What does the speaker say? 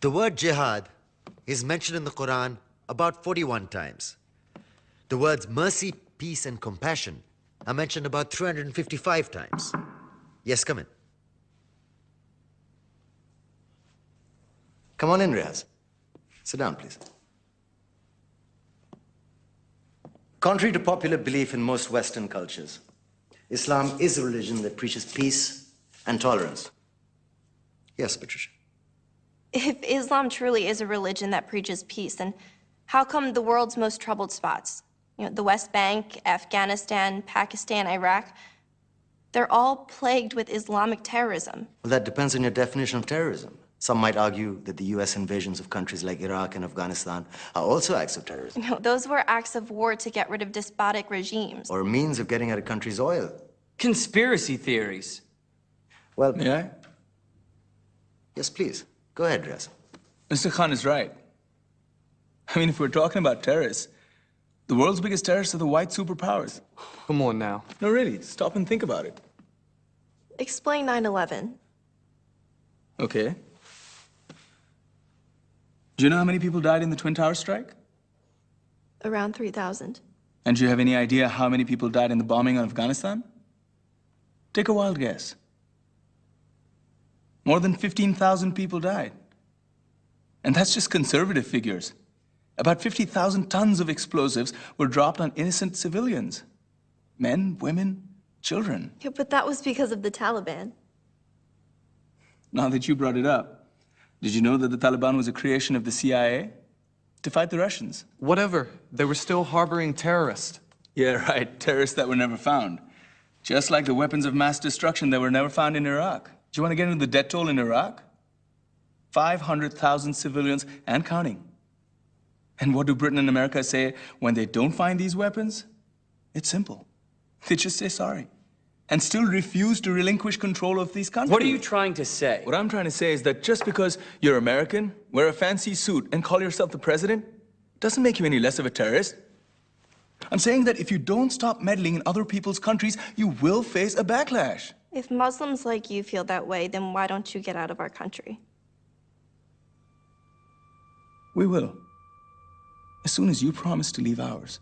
The word jihad is mentioned in the Quran about 41 times. The words mercy, peace, and compassion are mentioned about 355 times. Yes, come in. Come on in, Riaz. Sit down, please. Contrary to popular belief in most Western cultures, Islam is a religion that preaches peace and tolerance. Yes, Patricia. If Islam truly is a religion that preaches peace, then how come the world's most troubled spots, the West Bank, Afghanistan, Pakistan, Iraq, they're all plagued with Islamic terrorism? Well, that depends on your definition of terrorism. Some might argue that the U.S. invasions of countries like Iraq and Afghanistan are also acts of terrorism. No, those were acts of war to get rid of despotic regimes. Or a means of getting at a country's oil. Conspiracy theories. Well, May I? Yes, please. Go ahead, Riaz. Mr. Khan is right. I mean, if we're talking about terrorists, the world's biggest terrorists are the white superpowers. Come on now. No, really, stop and think about it. Explain 9/11. Okay. Do you know how many people died in the Twin Towers strike? Around 3,000. And do you have any idea how many people died in the bombing of Afghanistan? Take a wild guess. More than 15,000 people died. And that's just conservative figures. About 50,000 tons of explosives were dropped on innocent civilians. Men, women, children. Yeah, but that was because of the Taliban. Now that you brought it up, did you know that the Taliban was a creation of the CIA to fight the Russians? Whatever. They were still harboring terrorists. Yeah, right. Terrorists that were never found. Just like the weapons of mass destruction that were never found in Iraq. Do you want to get into the death toll in Iraq? 500,000 civilians and counting. And what do Britain and America say when they don't find these weapons? It's simple. They just say sorry. And still refuse to relinquish control of these countries. What are you trying to say? What I'm trying to say is that just because you're American, wear a fancy suit, and call yourself the president, doesn't make you any less of a terrorist. I'm saying that if you don't stop meddling in other people's countries, you will face a backlash. If Muslims like you feel that way, then why don't you get out of our country? We will. As soon as you promise to leave ours.